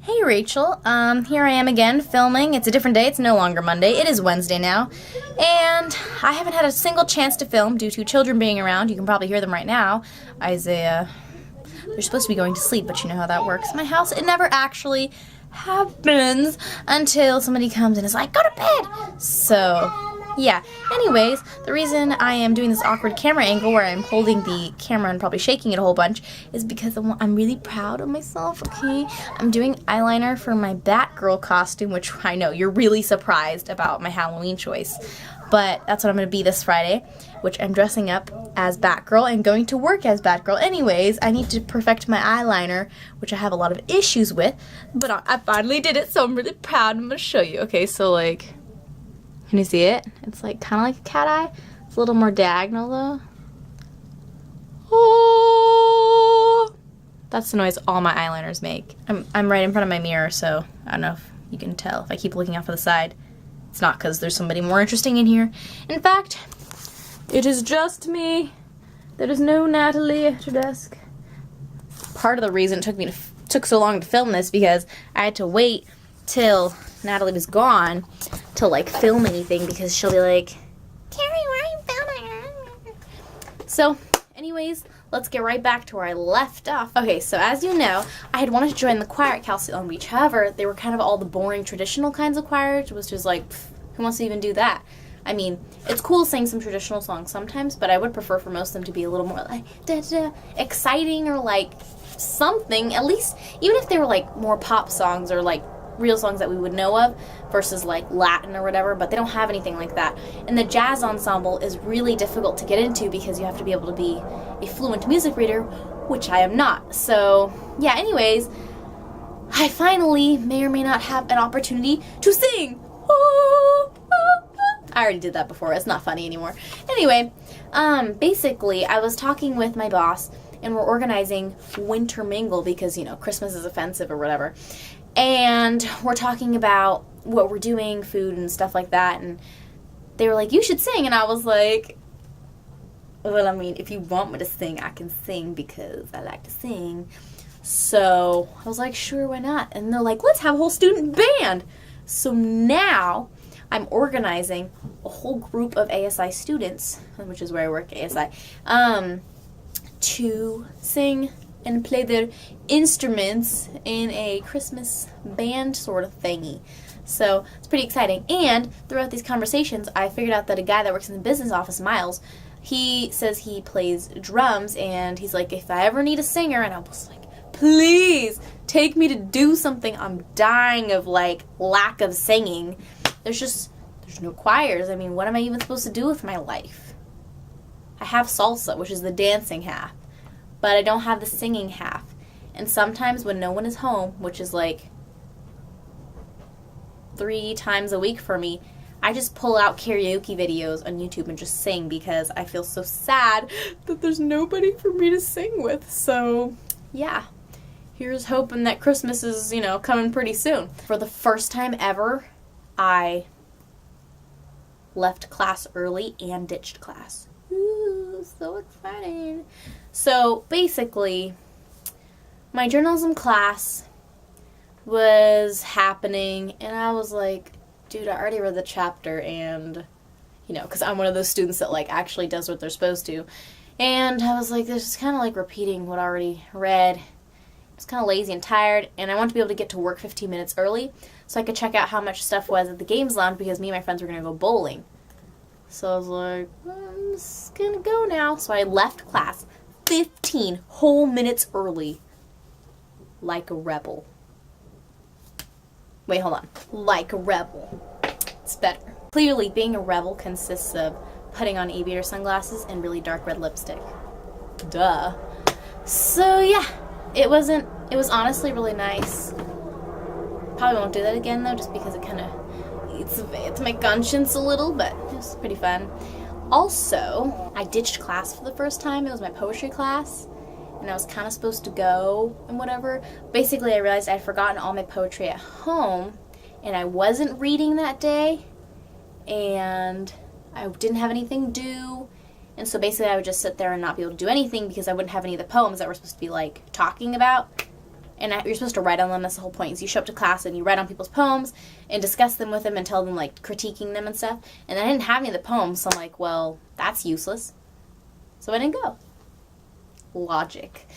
Hey Rachel, here I am again filming. It's a different day, it's no longer Monday, it is Wednesday now. And I haven't had a single chance to film due to children being around. You can probably hear them right now. Isaiah, they're supposed to be going to sleep, but you know how that works. In my house, it never actually happens until somebody comes and is like, go to bed! So, yeah. Anyways, the reason I am doing this awkward camera angle where I'm holding the camera and probably shaking it a whole bunch is because I'm really proud of myself, okay? I'm doing eyeliner for my Batgirl costume, which I know you're really surprised about my Halloween choice. But that's what I'm going to be this Friday, which I'm dressing up as Batgirl and going to work as Batgirl. Anyways, I need to perfect my eyeliner, which I have a lot of issues with, but I finally did it, so I'm really proud. I'm going to show you. Okay, so like, can you see it? It's like kind of like a cat eye. It's a little more diagonal though. Oh, that's the noise all my eyeliners make. I'm right in front of my mirror, so I don't know if you can tell. If I keep looking off to the side, it's not because there's somebody more interesting in here. In fact, it is just me. There is no Natalie at her desk. Part of the reason it took so long to film this because I had to wait till Natalie was gone to like film anything because she'll be like, Carrie, why are you filming? So, anyways, let's get right back to where I left off. Okay, so as you know, I had wanted to join the choir at Cal State Long Beach. However, they were kind of all the boring traditional kinds of choirs, which was like, who wants to even do that? I mean, it's cool to sing some traditional songs sometimes, but I would prefer for most of them to be a little more like exciting or like something, at least, even if they were like more pop songs or like real songs that we would know of versus like Latin or whatever, but they don't have anything like that. And the jazz ensemble is really difficult to get into because you have to be able to be a fluent music reader, which I am not. So yeah, anyways, I finally may or may not have an opportunity to sing. I already did that before. It's not funny anymore. Anyway, basically, I was talking with my boss, and we're organizing Winter Mingle because, you know, Christmas is offensive or whatever. And we're talking about what we're doing, food and stuff like that, and they were like, you should sing. And I was like, well, I mean, if you want me to sing, I can sing because I like to sing. So I was like, sure, why not? And they're like, let's have a whole student band. So now I'm organizing a whole group of ASI students, which is where I work at ASI, to sing and play their instruments in a Christmas band sort of thingy. So it's pretty exciting. And throughout these conversations, I figured out that a guy that works in the business office, Miles, he says he plays drums, and he's like, if I ever need a singer, and I was like, please take me to do something. I'm dying of like lack of singing. There's no choirs. I mean, what am I even supposed to do with my life? I have salsa, which is the dancing half, but I don't have the singing half. And sometimes when no one is home, which is like 3 times a week for me, I just pull out karaoke videos on YouTube and just sing because I feel so sad that there's nobody for me to sing with. So, yeah. Here's hoping that Christmas is, you know, coming pretty soon. For the first time ever, I left class early and ditched class. Ooh, so exciting. So basically, my journalism class was happening, and I was like, dude, I already read the chapter, and, you know, because I'm one of those students that, like, actually does what they're supposed to. And I was like, this is kind of like repeating what I already read. It's kind of lazy and tired, and I want to be able to get to work 15 minutes early so I could check out how much stuff was at the games lounge because me and my friends were going to go bowling. So I was like, I'm just going to go now. So I left class 15 whole minutes early like a rebel. Wait, hold on. Like a rebel. It's better. Clearly, being a rebel consists of putting on aviator sunglasses and really dark red lipstick. Duh. So yeah. It was honestly really nice. Probably won't do that again though, just because it kind of eats away to my conscience a little, but it was pretty fun. Also, I ditched class for the first time. It was my poetry class, and I was kind of supposed to go and whatever. Basically, I realized I'd forgotten all my poetry at home, and I wasn't reading that day, and I didn't have anything due. And so basically I would just sit there and not be able to do anything because I wouldn't have any of the poems that we're supposed to be like talking about. and you're supposed to write on them. That's the whole point. Is you show up to class and you write on people's poems and discuss them with them and tell them, like, critiquing them and stuff. And I didn't have any of the poems, so I'm like, well, that's useless. So I didn't go. Logic.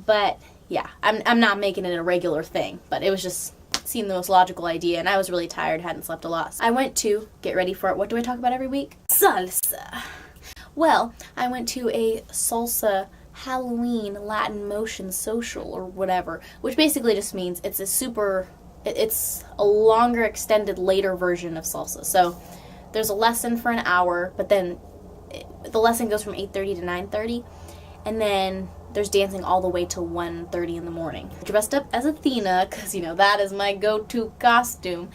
But yeah, I'm not making it a regular thing, but it was just seemed the most logical idea, and I was really tired, hadn't slept a lot. So I went to get ready for it. What do I talk about every week? Salsa. Well, I went to a salsa Halloween Latin motion social or whatever, which basically just means it's a longer, extended, later version of salsa. So there's a lesson for an hour, but then the lesson goes from 8:30 to 9:30, and then there's dancing all the way till 1:30 in the morning. I dressed up as Athena, because, you know, that is my go-to costume.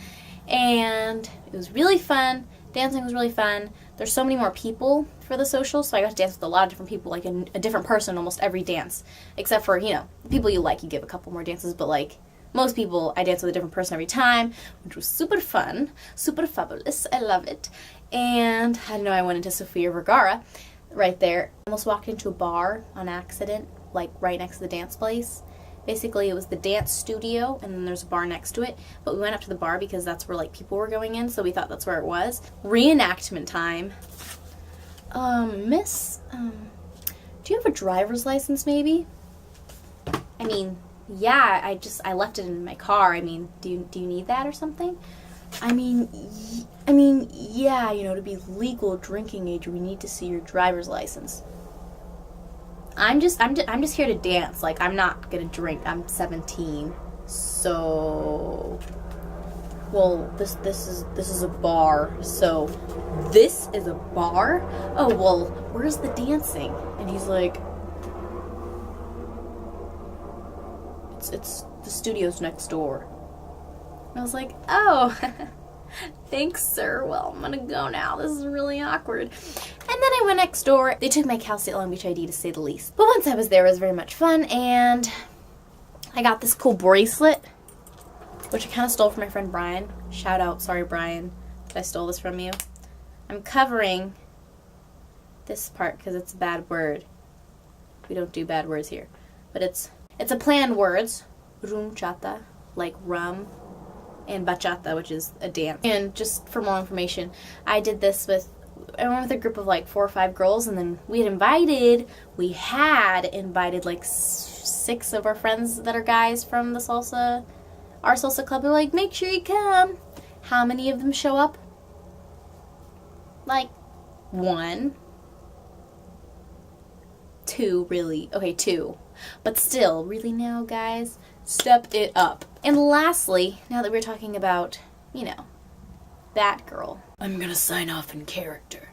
And it was really fun. Dancing was really fun. There's so many more people for the social, so I got to dance with a lot of different people, like a different person almost every dance. Except for, you know, the people you like, you give a couple more dances, but, like, most people, I dance with a different person every time, which was super fun, super fabulous. I love it. And I know I went into Sofia Vergara right there. I almost walked into a bar on accident, like right next to the dance place. Basically, it was the dance studio, and then there's a bar next to it. But we went up to the bar because that's where, like, people were going in, so we thought that's where it was. Reenactment time. Miss, do you have a driver's license, maybe? I mean, yeah, I left it in my car. I mean, do you need that or something? I mean, yeah, you know, to be legal drinking age, we need to see your driver's license. I'm just here to dance. Like, I'm not gonna drink. I'm 17, so. Well, this is a bar. So, this is a bar? Oh well, where's the dancing? And he's like, it's the studio's next door. And I was like, oh. Thanks, sir. Well, I'm gonna go now. This is really awkward. And then I went next door. They took my Cal State Long Beach ID, to say the least. But once I was there, it was very much fun, and I got this cool bracelet, which I kind of stole from my friend Brian. Shout out, sorry Brian, that I stole this from you. I'm covering this part because it's a bad word. We don't do bad words here. But it's a planned words. Rumchata, like rum, and bachata, which is a dance. And just for more information, I went with a group of like 4 or 5 girls, and then we had invited like 6 of our friends that are guys from our salsa club. They're like, make sure you come. How many of them show up? Like 1, 2, really. Okay, 2. But still, really now, guys? Step it up. And lastly, now that we're talking about, you know, that girl, I'm gonna sign off in character.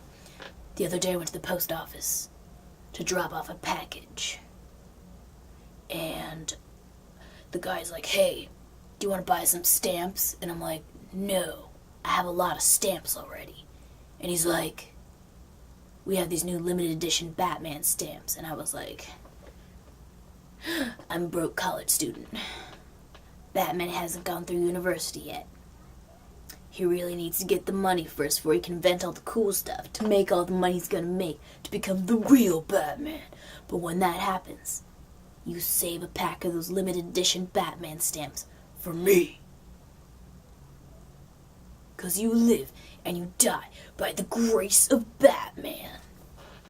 The other day I went to the post office to drop off a package. And the guy's like, hey, do you want to buy some stamps? And I'm like, no, I have a lot of stamps already. And he's like, we have these new limited edition Batman stamps. And I was like, I'm a broke college student. Batman hasn't gone through university yet. He really needs to get the money first before he can invent all the cool stuff to make all the money he's gonna make to become the real Batman. But when that happens, you save a pack of those limited edition Batman stamps for me. 'Cause you live and you die by the grace of Batman.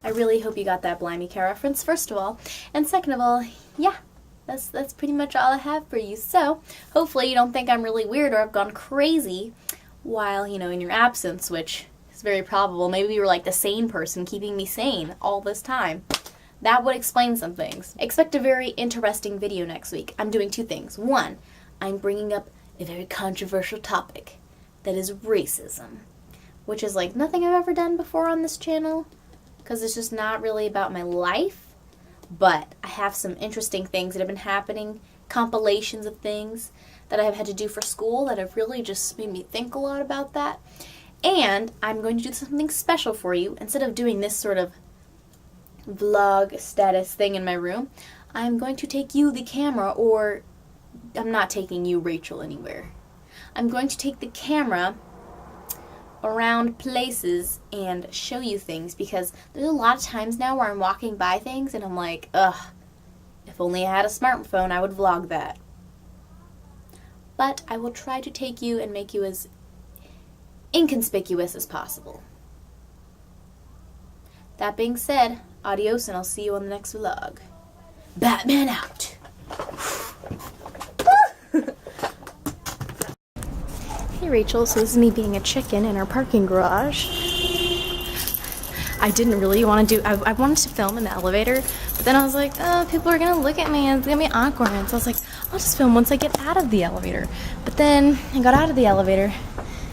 I really hope you got that Blimey Care reference, first of all. And second of all, yeah, that's pretty much all I have for you. So, hopefully you don't think I'm really weird or I've gone crazy while, you know, in your absence, which is very probable. Maybe you were like the sane person keeping me sane all this time. That would explain some things. Expect a very interesting video next week. I'm doing 2 things. 1, I'm bringing up a very controversial topic that is racism, which is like nothing I've ever done before on this channel, because it's just not really about my life, but I have some interesting things that have been happening, compilations of things that I have had to do for school that have really just made me think a lot about that. And I'm going to do something special for you. Instead of doing this sort of vlog status thing in my room, I'm going to take you, the camera, or I'm not taking you, Rachel, anywhere. I'm going to take the camera around places and show you things, because there's a lot of times now where I'm walking by things and I'm like, ugh, if only I had a smartphone, I would vlog that. but I will try to take you and make you as inconspicuous as possible. That being said, adios, and I'll see you on the next vlog. Batman out. Hey Rachel, so this is me being a chicken in our parking garage. I didn't really want to do, I wanted to film in the elevator, but then I was like, oh, people are going to look at me and it's going to be awkward. And so I was like, I'll just film once I get out of the elevator. But then I got out of the elevator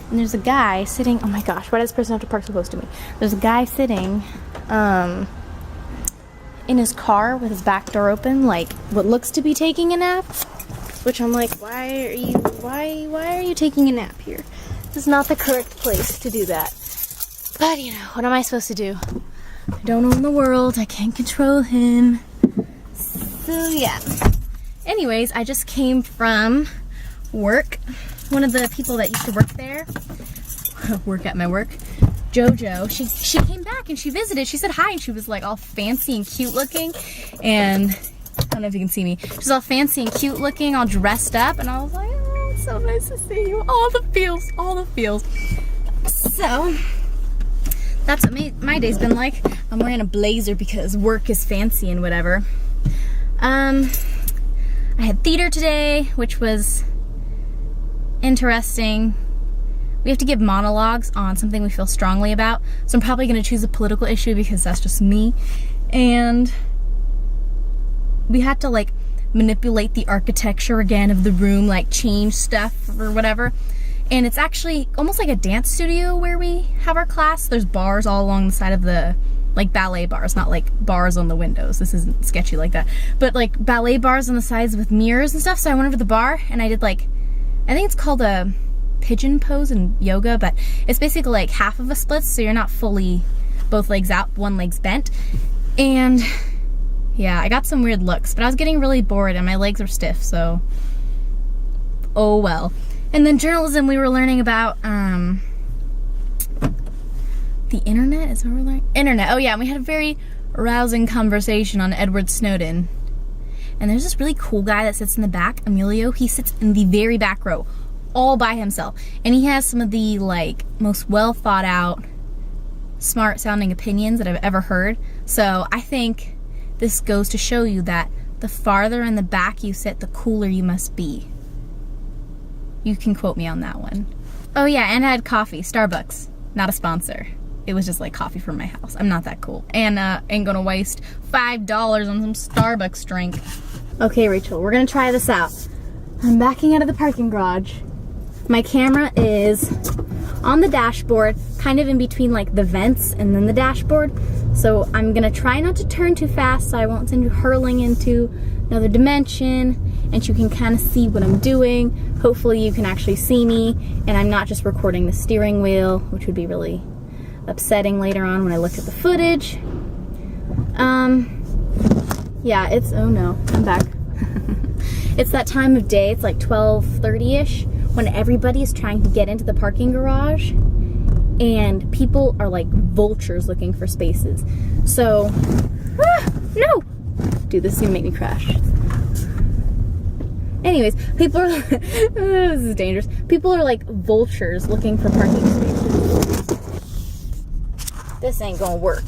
and there's a guy sitting, oh my gosh, why does this person have to park so close to me? There's a guy sitting in his car with his back door open, like what looks to be taking a nap, which I'm like, why are you taking a nap here? This is not the correct place to do that. But, you know, what am I supposed to do? I don't own the world. I can't control him. So, yeah. Anyways, I just came from work. One of the people that used to work there, work at my work, Jojo, she came back and she visited. She said hi and she was like all fancy and cute looking. And I don't know if you can see me. She's all fancy and cute looking, all dressed up. And I was like, oh, it's so nice to see you. All the feels, all the feels. So that's what my day's been like. I'm wearing a blazer because work is fancy and whatever. I had theater today, which was interesting. We have to give monologues on something we feel strongly about. So I'm probably going to choose a political issue because that's just me. And we had to like manipulate the architecture again of the room, like change stuff or whatever. And it's actually almost like a dance studio where we have our class. There's bars all along the side of the, like ballet bars, not like bars on the windows. This isn't sketchy like that. But like ballet bars on the sides with mirrors and stuff. So I went over to the bar and I did like, I think it's called a pigeon pose in yoga, but it's basically like half of a split. So you're not fully both legs out, one leg's bent. And yeah, I got some weird looks, but I was getting really bored and my legs were stiff. So, oh well. And then journalism, we were learning about the internet. Is what we're learning? Internet. Oh yeah, and we had a very rousing conversation on Edward Snowden. And there's this really cool guy that sits in the back, Emilio. He sits in the very back row, all by himself. And he has some of the like most well thought out, smart sounding opinions that I've ever heard. So I think this goes to show you that the farther in the back you sit, the cooler you must be. You can quote me on that one. Oh yeah, and I had coffee, Starbucks, not a sponsor. It was just like coffee from my house. I'm not that cool. And ain't gonna waste $5 on some Starbucks drink. Okay, Rachel, we're gonna try this out. I'm backing out of the parking garage. My camera is on the dashboard, kind of in between like the vents and then the dashboard. So I'm gonna try not to turn too fast so I won't send you hurling into another dimension and you can kind of see what I'm doing. Hopefully you can actually see me and I'm not just recording the steering wheel, which would be really upsetting later on when I look at the footage. Yeah, it's, oh no, I'm back. It's that time of day, it's like 12:30-ish, when everybody is trying to get into the parking garage and people are like vultures looking for spaces. So, no! Dude, this is gonna make me crash. Anyways, people are, this is dangerous. People are like vultures looking for parking spaces. This ain't gonna work.